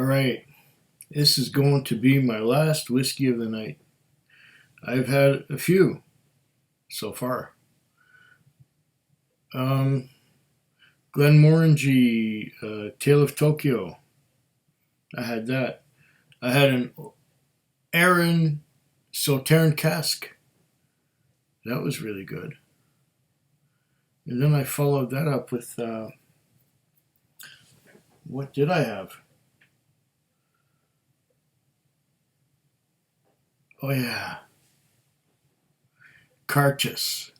All right, this is going to be my last whiskey of the night. I've had a few so far. Um, Glenmorangie, Tale of Tokyo. I had that. I had an Aaron Sauterne Cask. That was really good. And then I followed that up with what did I have? Oh yeah, Carchus.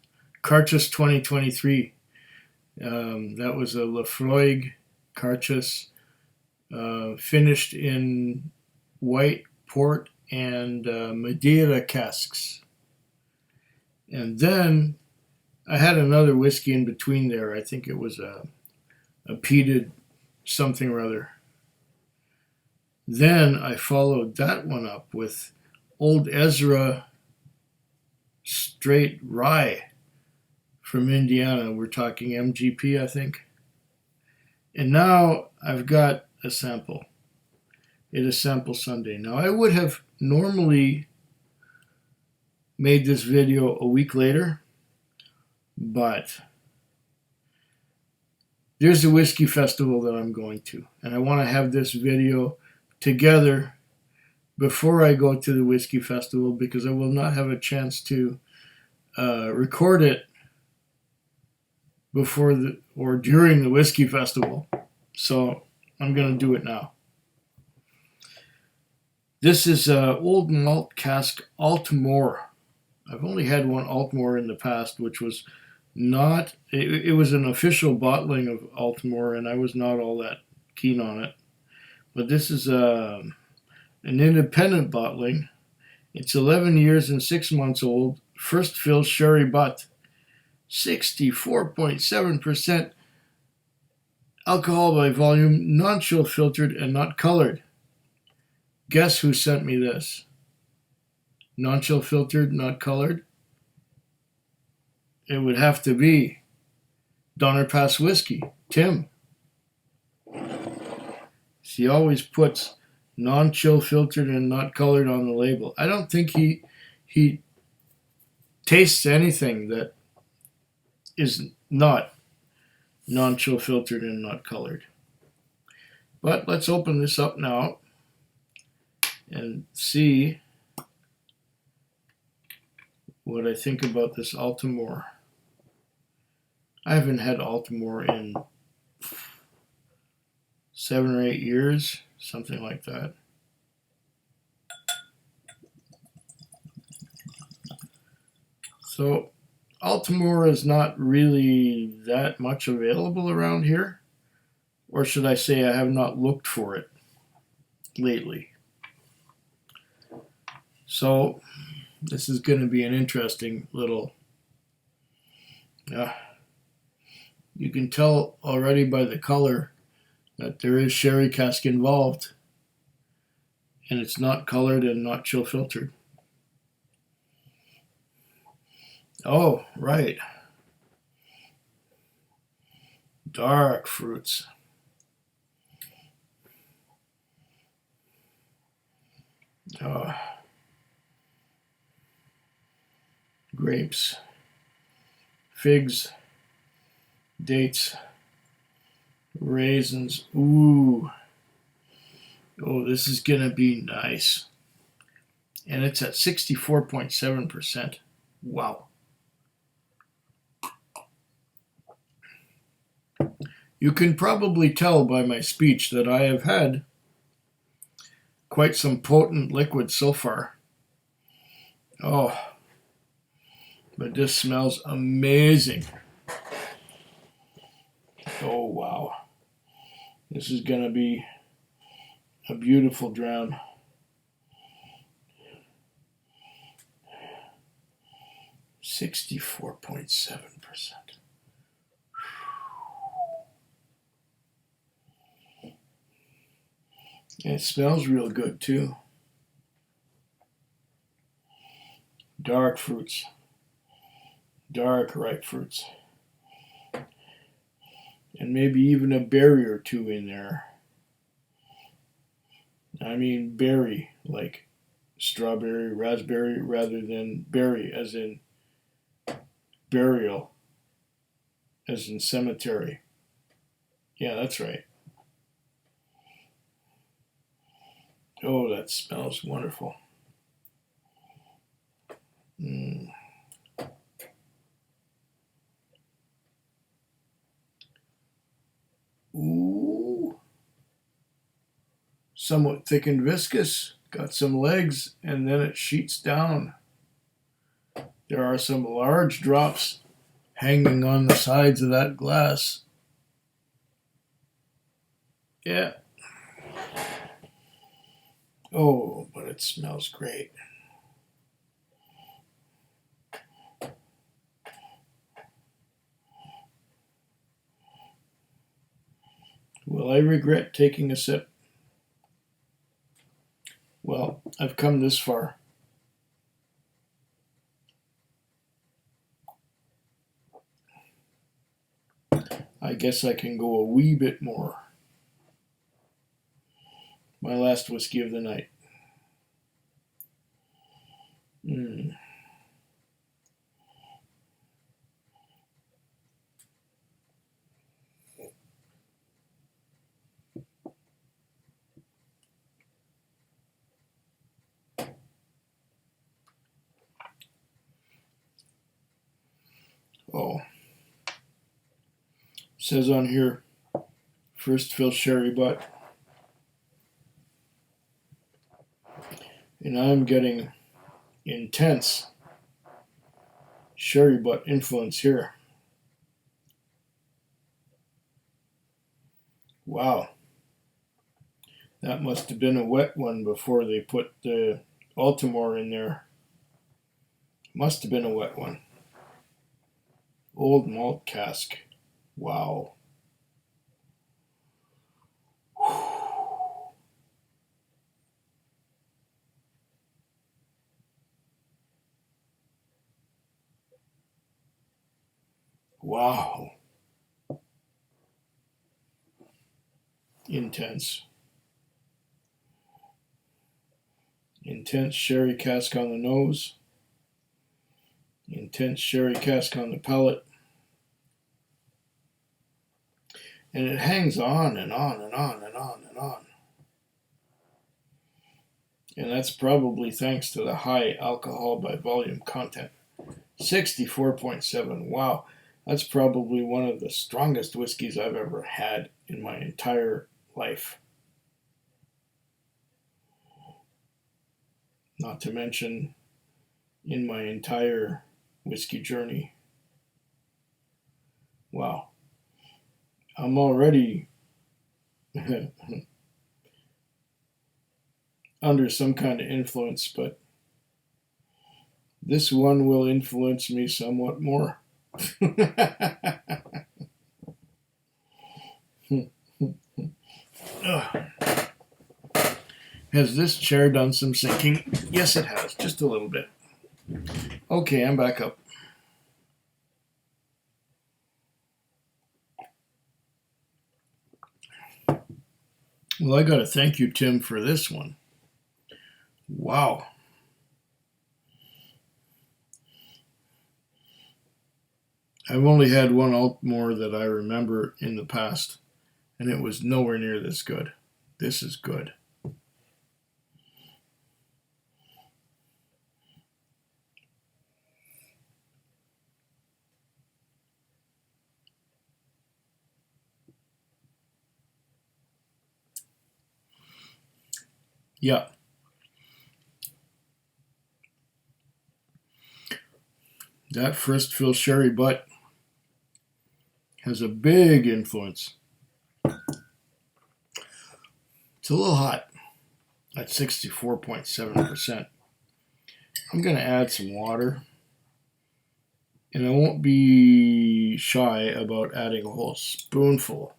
Carchus 2023. That was a Lafroig Carchus, finished in white port and Madeira casks. And then I had another whiskey in between there. I think it was a peated something or other. Then I followed that one up with Old Ezra Straight Rye from Indiana. We're talking MGP, I think. And now I've got a sample. It is Sample Sunday. Now I would have normally made this video a week later, but there's a whiskey festival that I'm going to, and I want to have this video together before I go to the whiskey festival because I will not have a chance to record it before or during the whiskey festival. So I'm going to do it now. This is Old Malt Cask Aultmore. I've only had one Aultmore in the past, which was not, it was an official bottling of Aultmore, and I was not all that keen on it. But this is an independent bottling. It's 11 years and 6 months old. First fill sherry butt. 64.7% alcohol by volume, non-chill filtered and not colored. Guess who sent me this? Non-chill filtered, not colored? It would have to be Donner Pass Whiskey, Tim. He always puts non-chill filtered and not colored on the label. I don't think he tastes anything that is not non-chill filtered and not colored. But let's open this up now and see what I think about this Aultmore. I haven't had Aultmore in 7 or 8 years, something like that. So Aultmore is not really that much available around here, or should I say I have not looked for it lately. So this is going to be an interesting little, you can tell already by the color that there is sherry cask involved, and it's not colored and not chill filtered. Oh, right. Dark fruits. Grapes, figs, dates, raisins. Ooh. Oh, this is going to be nice. And it's at 64.7%. Wow. You can probably tell by my speech that I have had quite some potent liquid so far. Oh, but this smells amazing. Oh, wow. This is going to be a beautiful drown. .7%. It smells real good too. Dark fruits. Dark ripe fruits. And maybe even a berry or two in there. I mean berry, like strawberry, raspberry, rather than berry, as in burial, as in cemetery. Yeah, that's right. Oh, that smells wonderful. Mm. Ooh, somewhat thick and viscous. Got some legs, and then it sheets down. There are some large drops hanging on the sides of that glass. Yeah. Oh, but it smells great. Will I regret taking a sip? Well, I've come this far. I guess I can go a wee bit more. My last whiskey of the night. Mm. Oh, says on here, first fill sherry butt, and I'm getting intense sherry butt influence here. Wow, that must have been a wet one before they put the Aultmore in there. Must have been a wet one. Old malt cask. Wow. Wow. Intense. Intense sherry cask on the nose. Intense sherry cask on the palate. And it hangs on and on and on and on and on. And that's probably thanks to the high alcohol by volume content. 64.7. Wow. That's probably one of the strongest whiskeys I've ever had in my entire life. Not to mention in my entire whiskey journey. Wow. I'm already under some kind of influence, but this one will influence me somewhat more. Has this chair done some sinking? Yes, it has, just a little bit. Okay, I'm back up. Well, I got to thank you, Tim, for this one. Wow. I've only had one Aultmore that I remember in the past, and it was nowhere near this good. This is good. Yeah. That first fill sherry butt has a big influence. It's a little hot at 64.7%. I'm going to add some water, and I won't be shy about adding a whole spoonful.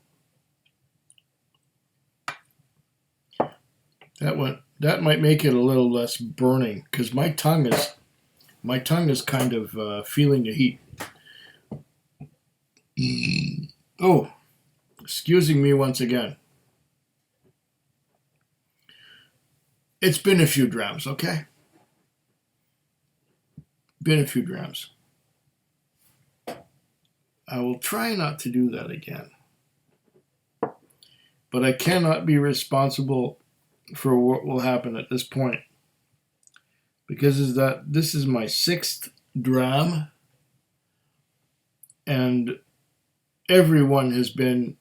That might make it a little less burning because my tongue is kind of feeling the heat. Oh, excusing me once again. It's been a few drams, okay? Been a few drams. I will try not to do that again. But I cannot be responsible for what will happen at this point. Because this is my 6th dram, and everyone has been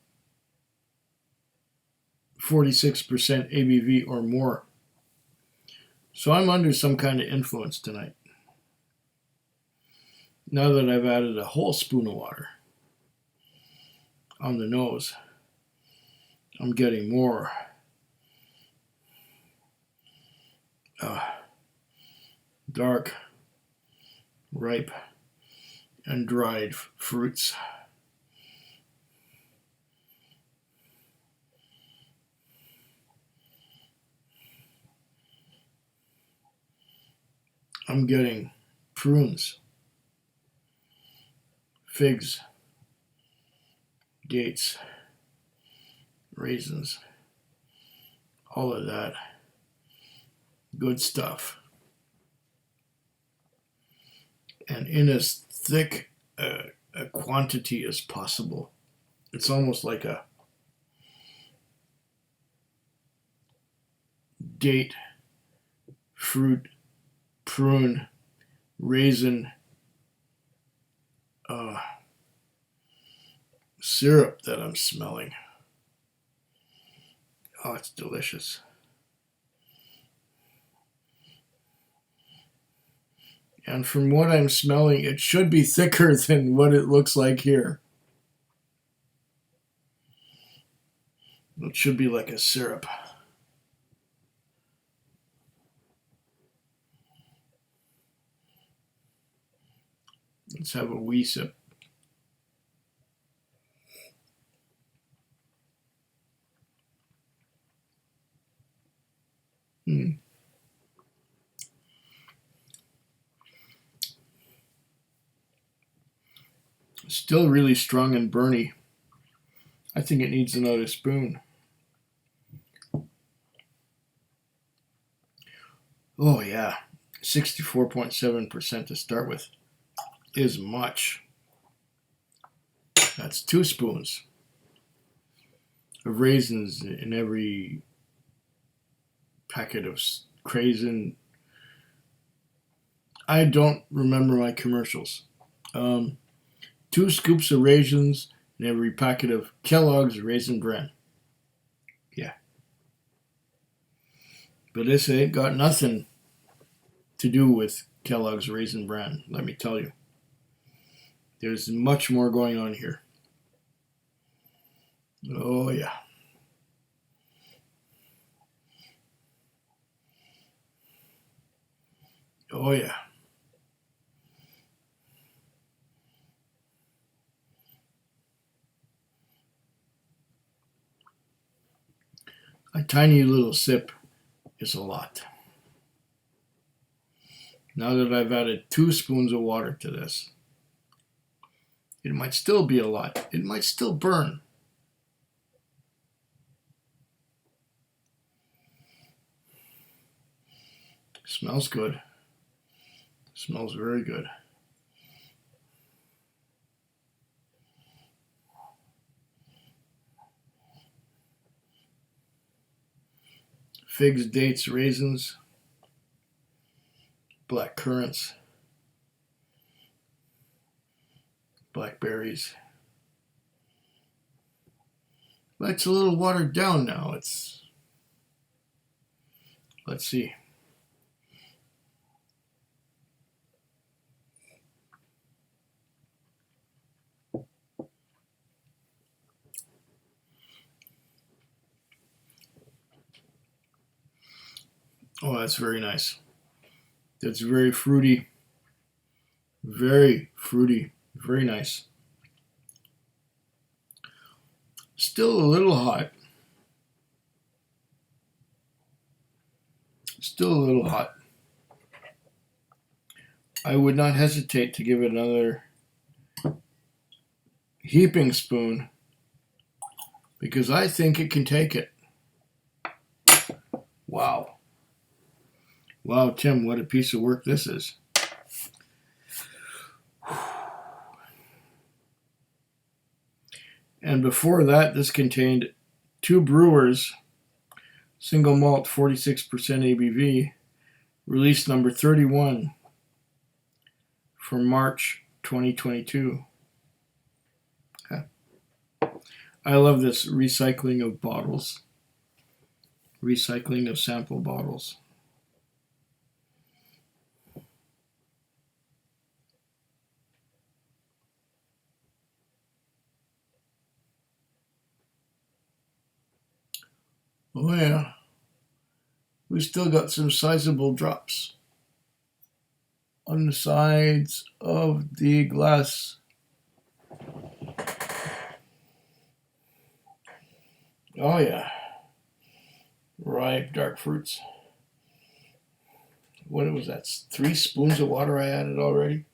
46% ABV or more. So I'm under some kind of influence tonight. Now that I've added a whole spoon of water on the nose, I'm getting more dark, ripe, and dried fruits. I'm getting prunes, figs, dates, raisins, all of that good stuff. And in as thick a quantity as possible. It's almost like a date, fruit, prune, raisin, syrup that I'm smelling. Oh, it's delicious. And from what I'm smelling, it should be thicker than what it looks like here. It should be like a syrup. Let's have a wee sip. Still really strong and burny. I think it needs another spoon. Oh yeah, 64.7% to start with is much. That's 2 spoons of raisins in every packet of craisin. I don't remember my commercials. 2 scoops of raisins in every packet of Kellogg's Raisin Bran. Yeah. But this ain't got nothing to do with Kellogg's Raisin Bran, let me tell you. There's much more going on here. Oh, yeah. Oh, yeah. A tiny little sip is a lot. Now that I've added 2 spoons of water to this, it might still be a lot. It might still burn. Smells good. Smells very good. Figs, dates, raisins, black currants, blackberries. But it's a little watered down now. Let's see. Oh, that's very nice. That's very fruity. Very fruity. Very nice. Still a little hot. Still a little hot. I would not hesitate to give it another heaping spoon because I think it can take it. Wow. Wow, Tim, what a piece of work this is. And before that, this contained two brewers, single malt, 46% ABV, release number 31 for March 2022. Okay. I love this recycling of bottles, recycling of sample bottles. Oh yeah, we still got some sizable drops on the sides of the glass. Oh yeah, ripe dark fruits. What was that? 3 spoons of water I added already?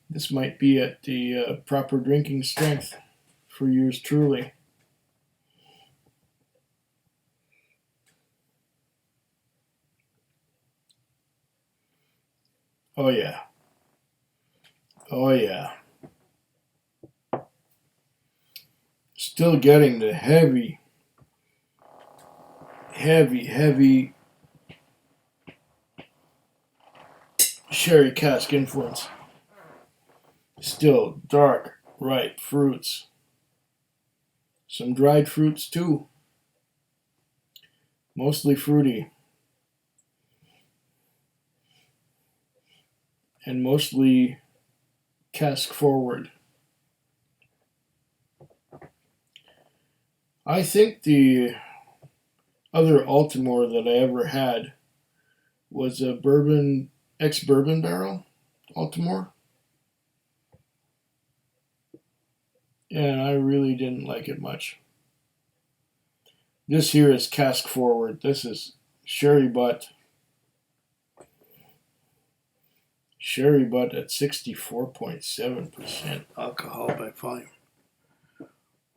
This might be at the proper drinking strength for yours truly. Oh yeah. Oh yeah. Still getting the heavy sherry cask influence. Still dark, ripe fruits. Some dried fruits too. Mostly fruity. And mostly cask forward. I think the other Aultmore that I ever had was a ex-bourbon barrel Aultmore. And I really didn't like it much. This here is cask forward. This is sherry butt. Sherry butt at 64.7% alcohol by volume.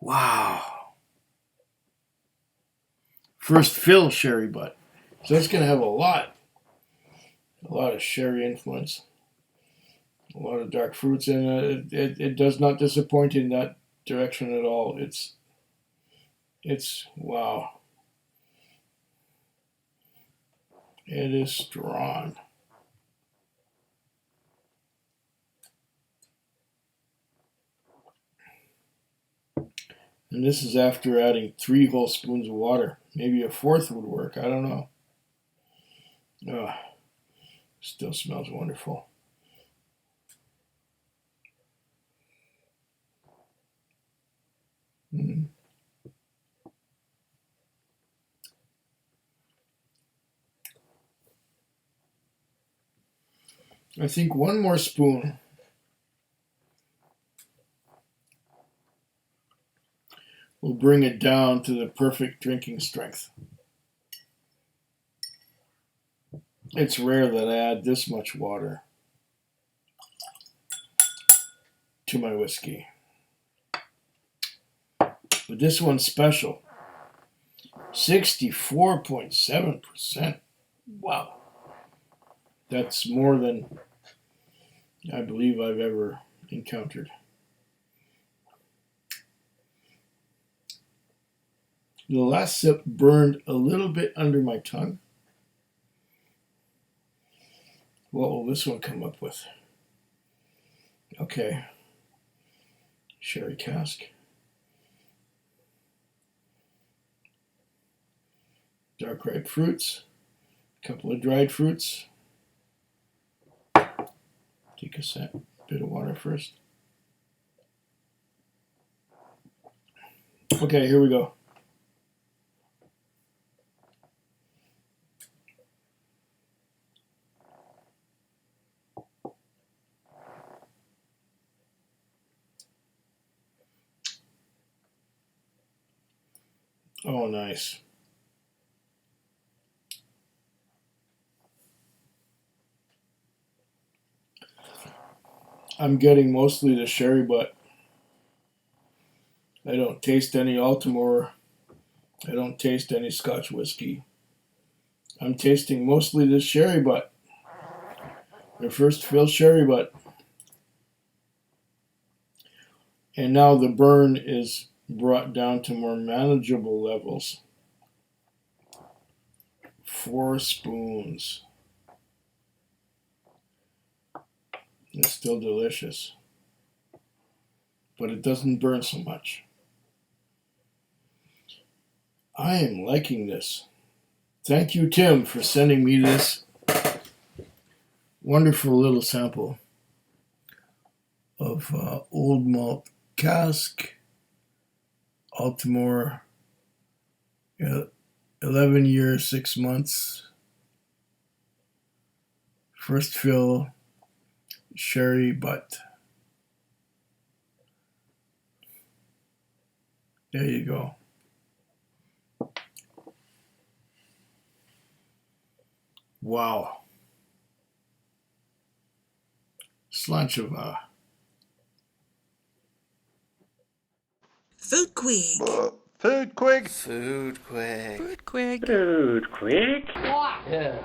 Wow. First fill sherry butt. So it's going to have a lot of sherry influence. A lot of dark fruits, and it does not disappoint in that direction at all. It's wow. It is strong. And this is after adding 3 whole spoons of water. Maybe a 4th would work. I don't know. Oh, still smells wonderful. Mm. I think one more spoon will bring it down to the perfect drinking strength. It's rare that I add this much water to my whiskey. But this one's special. 64.7%. Wow. That's more than I believe I've ever encountered. The last sip burned a little bit under my tongue. What will this one come up with? Okay. Sherry cask. Dark ripe fruits. A couple of dried fruits. Take a bit of water first. Okay, here we go. Oh, nice. I'm getting mostly the sherry butt. I don't taste any Aultmore. I don't taste any Scotch whiskey. I'm tasting mostly this sherry butt. The first fill sherry butt. And now the burn is brought down to more manageable levels. 4 spoons. It's still delicious. But it doesn't burn so much. I am liking this. Thank you, Tim, for sending me this wonderful little sample of Old Malt Cask, Aultmore, 11 years, 6 months, first fill, sherry butt. There you go. Wow. Slancheva. Food Quig. Food Quig. Food Quig. Food Quig. Food quick. Yeah.